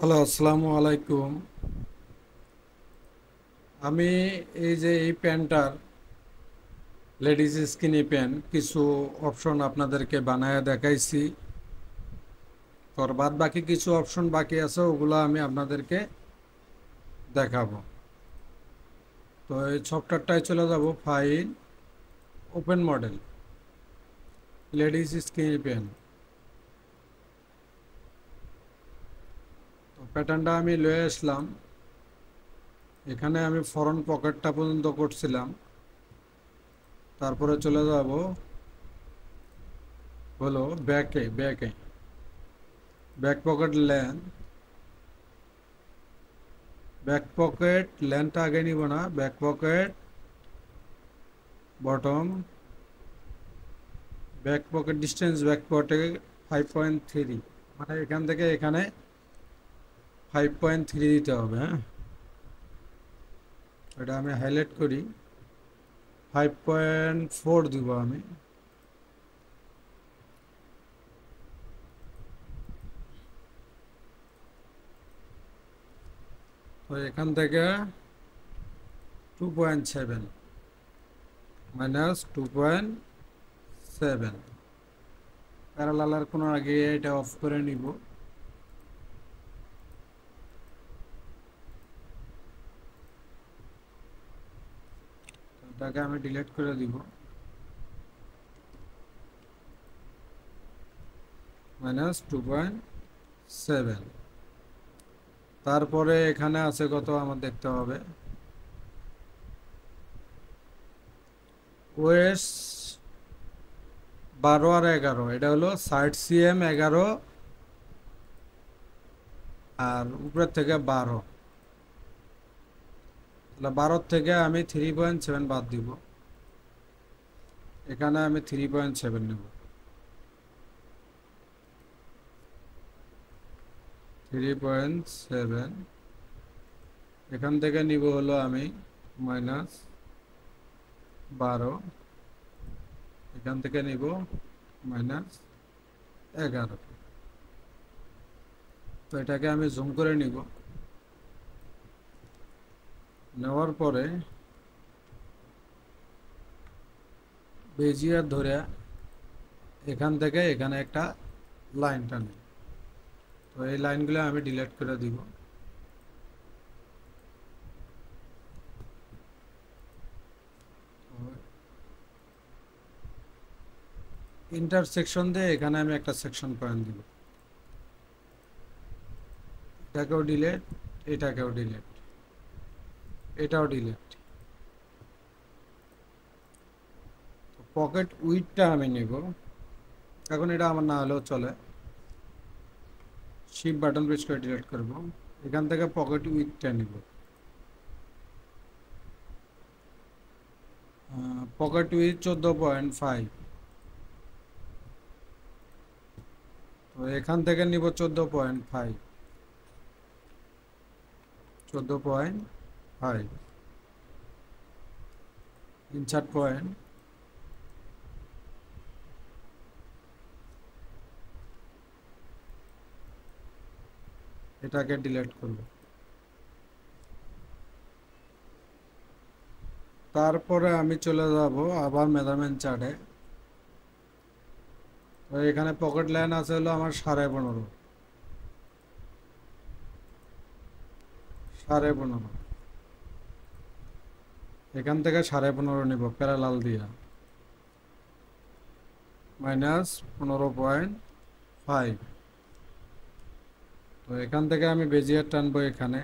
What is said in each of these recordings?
Hello, আসসালামু আলাইকুম। আমি এই যে এই প্যান্টটার লেডিস স্কিনি প্যান্ট কিছু অপশন আপনাদেরকে বানায় দেখাইছি। তোর বাদ বাকি কিছু অপশন বাকি আছে, ওগুলো আমি আপনাদেরকে দেখাবো। তো এই সফটওয়্যারটায় চলে যাব, file, open model, ladies skinny pant. তো প্যাটার্নটা আমি লয়ে আসলাম। এখানে আমি ফ্রন্ট পকেটটা পর্যন্ত করছিলাম। তারপরে চলে যাব হলো ব্যাকে ব্যাকে back pocket length. Back pocket লেন্থটা আগে নিব না, back pocket bottom, back pocket distance back পকেটে 5.3, মানে এখান থেকে এখানে 5.3 দিতে হবে। হ্যাঁ, এটা আমি হাইলাইট করি, 5.4 দিব আমি। তো এখান থেকে 2.7 মাইনাস 2.7, প্যারালালের কোনো আগে এটা অফ করে নিব। এটাকে আমি ডিলিট করে দিব, -2.7। তারপরে এখানে আছে কত আমার দেখতে হবে, ওএস 12 আর 11, এটা হলো 60 cm 11, আর উপরের থেকে 12, তাহলে 12 থেকে আমি 3.7 বাদ দিব। এখানে আমি 3.7 নেব, 3.7। এখান থেকে নিব হলো আমি -12, এখান থেকে নিব -11। তো এটাকে আমি জুম করে নিব। নেওয়ার পরে বেজিয়ার ধরে এখান থেকে এখানে একটা লাইন টানি। তো এই লাইনগুলো আমি ডিলিট করে দিব। ইন্টারসেকশন দিয়ে এখানে আমি একটা সেকশন পয়েন্ট দিব। এটাকেও ডিলিট, এটাকেও ডিলিট, এটাও ডিলিট। পকেট উইডটা আমি নিব। এখন এটা আমার না হলেও চলে, শিফট বাটন প্রেস করে ডিলিট করব। এখান থেকে পকেট উইডটা নিব। পকেট উইড 14.5, তো এখান থেকে নিব 14.5, 14.5 ইনসার্ট পয়েন্ট। এটাকে ডিলিট করব। তারপরে আমি চলে যাব আবার মেজারমেন্ট চার্টে। তো এখানে পকেট লাইন আছে হলো আমার 15.5, 15.5। এখান থেকে 15.5 নিব প্যারালাল দিয়া, -15.5। তো এখান থেকে আমি বেজিয়ার টানবো এখানে,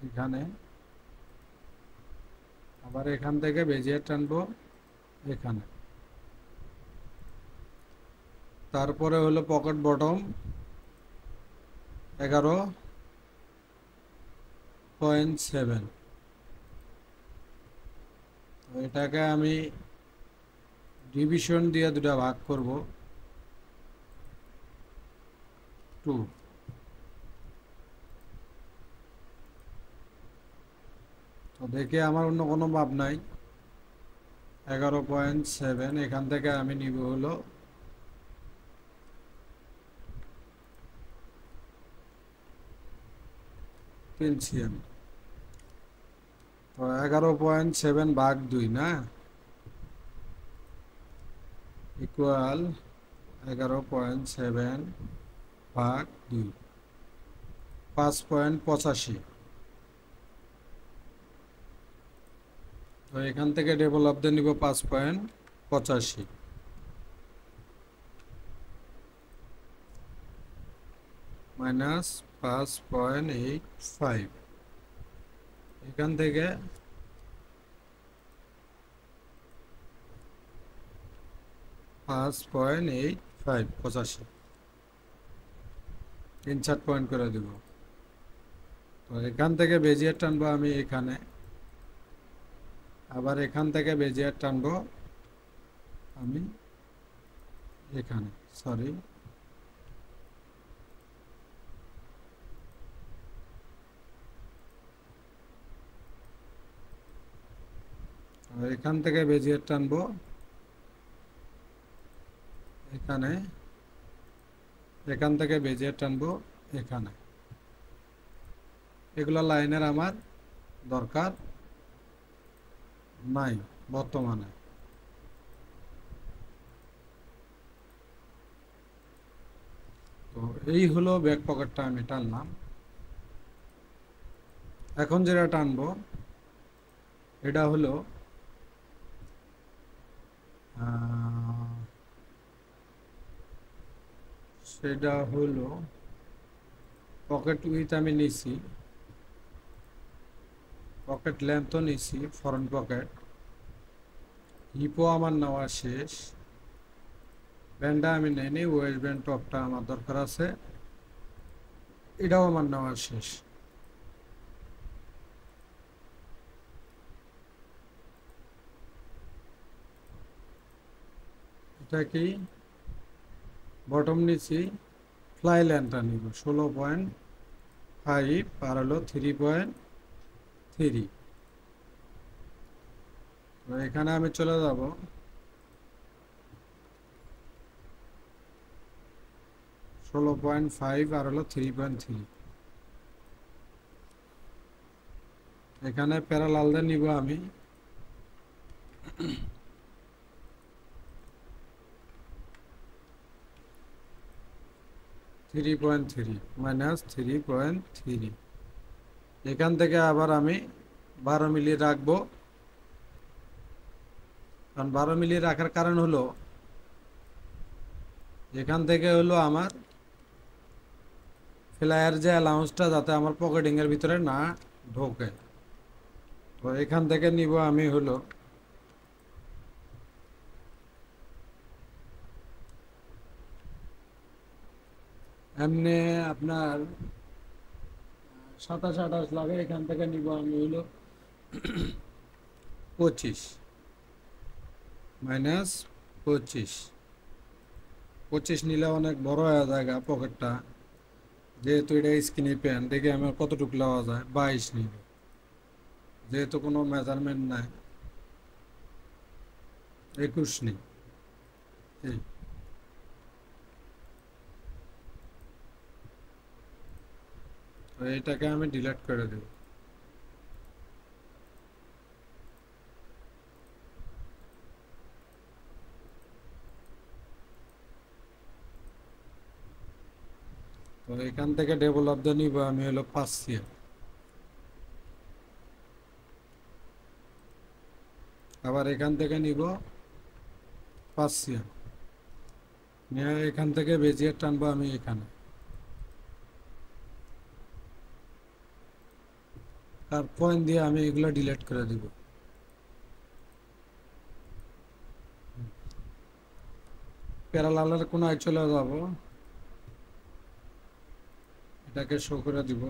এখানে আবার এখান থেকে বেজিয়ার টানবো এখানে। তারপরে হলো পকেট বটম 11.7। তো এটাকে আমি ডিভিশন দিয়ে দুটা ভাগ করব, 2। তো দেখে আমার অন্য কোনো মাপ নাই, 11.7। এখান থেকে আমি নিব হলো পেনসিয়ান। তো 11.7 ভাগ 2 না, ইকুয়াল 11.7 ভাগ 2, 5.85। তো এখান থেকে ডেভেলপদের নিব 5.85 মাইনাস 5.85। এখান থেকে 5.85 85 ইনসার্ট পয়েন্ট করে দেব। তো এখান থেকে বেজিয়ার টানবো আমি এখানে, আবার এখান থেকে বেজিয়ার টানবো আমি এখানে, সরি এখান থেকে বেজিয়ার টানবো এখানে, এখান থেকে বেজিয়ার টানবো এখানে। এগুলো লাইনের আমার দরকার নাই বর্তমানে। তো এই হলো ব্যাক পকেটটা আমি টানলাম। এখন যেটা টানবো এটা হলো সেটা হলো পকেট উইথ আমি নিছি, পকেট লেন্থও নিছি, ফ্রন্ট পকেট। হিপও আমার নেওয়া শেষ, ব্যান্ডটা আমি নেইনি, ওয়েস্ট ব্যান্ড টপটা আমার দরকার আছে, এটাও আমার নেওয়া শেষ। এটা কি বটম নিচ্ছি, ফ্লাই ল্যান্ডটা নিব 16.5 আর হলো 3.3। তো এখানে আমি চলে যাব 16.5 আর হলো 3.3। এখানে প্যারালাল দিয়ে নিব আমি 3.3 মাইনাস 3.3। এখান থেকে আবার আমি 12 মিলি রাখবো, কারণ 12 মিলি রাখার কারণ হলো এখান থেকে হলো আমার ফ্লাইয়ের যে অ্যালাউন্সটা যাতে আমার পকেটিং এর ভিতরে না ঢোকে। তো এখান থেকে নিব আমি হলো এমনি আপনার 27-28 লাগে, এখান থেকে নিব আমি হলো 25 মাইনাস 25। 25 নিলে অনেক বড় হয়ে যায় পকেটটা, যেহেতু এটা স্কিনি প্যান্ট, দেখে আমার কতটুকু নেওয়া যায়, 22 নিব, যেহেতু কোনো মেজারমেন্ট নাই, 21 নিই। তো এটাকে আমি ডিলিট করে দেব। তো এখান থেকে ডেভেলপ দিয়ে নিব আমি হলো 5 সিএম। আবার এখান থেকে নিব 5 সিএম, নিয়ে এখান থেকে বেজিয়ে টানবো আমি এখানে, আর পয়েন্ট দিয়ে আমি এগুলো ডিলিট করে দিব। প্যারালালের কোনায় চলে যাব, এটাকে শো করে দিব।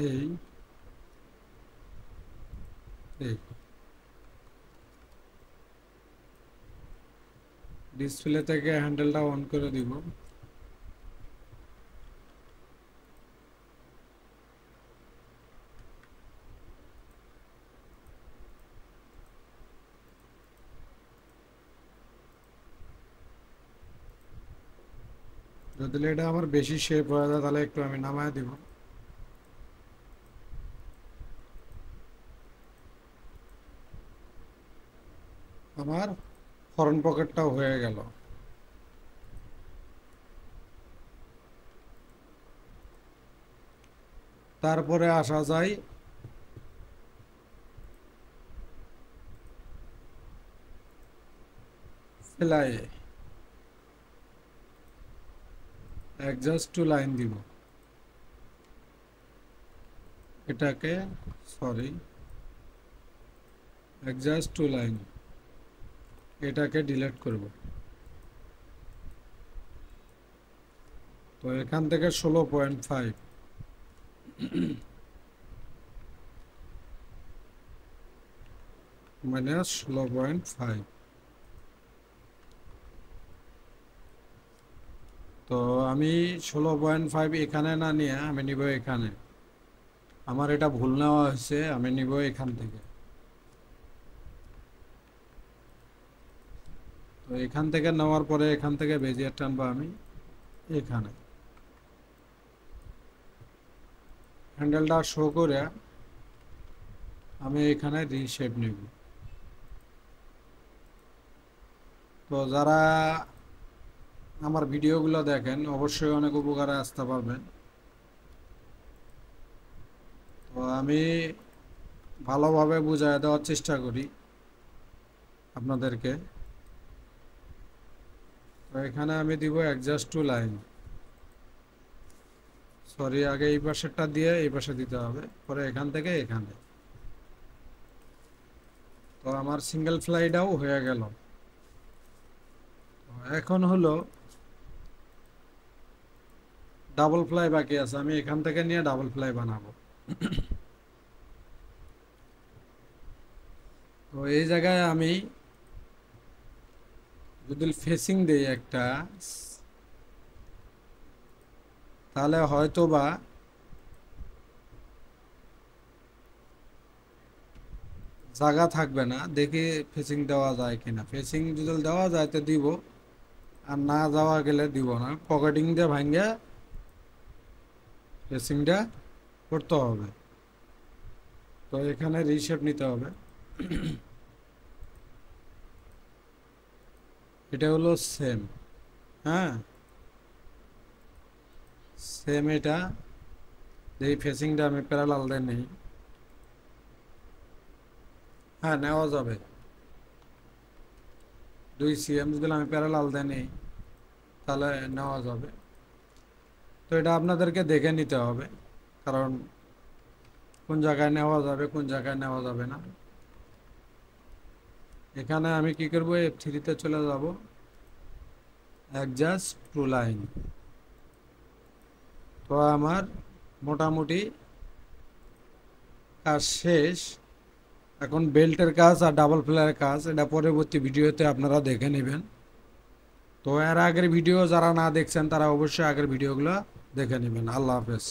এই এই ডিসপ্লে থেকে হ্যান্ডেলটা অন করে দিব। যদি এটা আমার বেশি শেপ হয়ে যায় তাহলে একটু আমি নামায় দিব। আমার ফ্রন্ট পকেটটাও হয়ে গেল। তারপরে আসা যায় সেলাইয়ে। অ্যাডজাস্ট টু লাইন দিব, এটাকে সরি অ্যাডজাস্ট টু লাইন এটাকে ডিলিট করব। তো এখান থেকে 16.5 মাইনাস 16.5। তো আমি 16.5 এখানে না নিয়ে আমি নিব এখানে। আমার এটা ভুল নেওয়া হয়েছে, আমি নিব এখান থেকে। তো এখান থেকে নেওয়ার পরে এখান থেকে বেজিয়ে টানবো আমি এখানে। হ্যান্ডেলটা শো করে আমি এখানে রিশেপ নিব। তো যারা আমার ভিডিওগুলো দেখেন অবশ্যই অনেক উপকারে আসতে পারবেন। তো আমি ভালোভাবে বুঝায় দেওয়ার চেষ্টা করি আপনাদেরকে। তো এখানে আমি দিব অ্যাডজাস্ট টু লাইন, সরি আগে এই পাশেরটা দিয়ে এই পাশে দিতে হবে, পরে এখান থেকে এখানে। তো আমার সিঙ্গেল ফ্লাইটাও হয়ে গেল। এখন হলো ডাবল ফ্লাই বাকি আছে, আমি এখান থেকে নিয়ে ডাবল ফ্লাই বানাবো। তো এই জায়গায় আমি যদি ফেসিং দেই একটা, তাহলে হয়তো বা জায়গা থাকবে না। দেখি ফেসিং দেওয়া যায় কিনা। ফেসিং যদি দেওয়া যায় তো দিব, আর না যাওয়া গেলে দিব না। পকেটিং দিয়ে ভাঙ্গে ফেসিংটা করতে হবে। তো এখানে রিশেপ নিতে হবে। এটা হলো সেম, হ্যাঁ সেম। এটা এই ফেসিংটা আমি প্যারালাল দিয়ে নেই, হ্যাঁ নেওয়া যাবে। 2 cm যদি আমি প্যারালাল দিয়ে নেই তাহলে নেওয়া যাবে। তো এটা আপনাদেরকে দেখে নিতে হবে, কারণ কোন জায়গায় নেওয়া যাবে কোন জায়গায় নেওয়া যাবে না। এখানে আমি কি করব, F3-তে চলে যাব, অ্যাডজাস্ট টু লাইন। তো আমার মোটামুটি কাজ শেষ। এখন বেল্টের কাজ আর ডাবল ফ্লাইয়ের কাজ এটা পরবর্তী ভিডিওতে আপনারা দেখে নেবেন। তো এর আগের ভিডিও যারা না দেখছেন তারা অবশ্যই আগের ভিডিওগুলো দেখে নেবেন। আল্লাহ হাফেজ।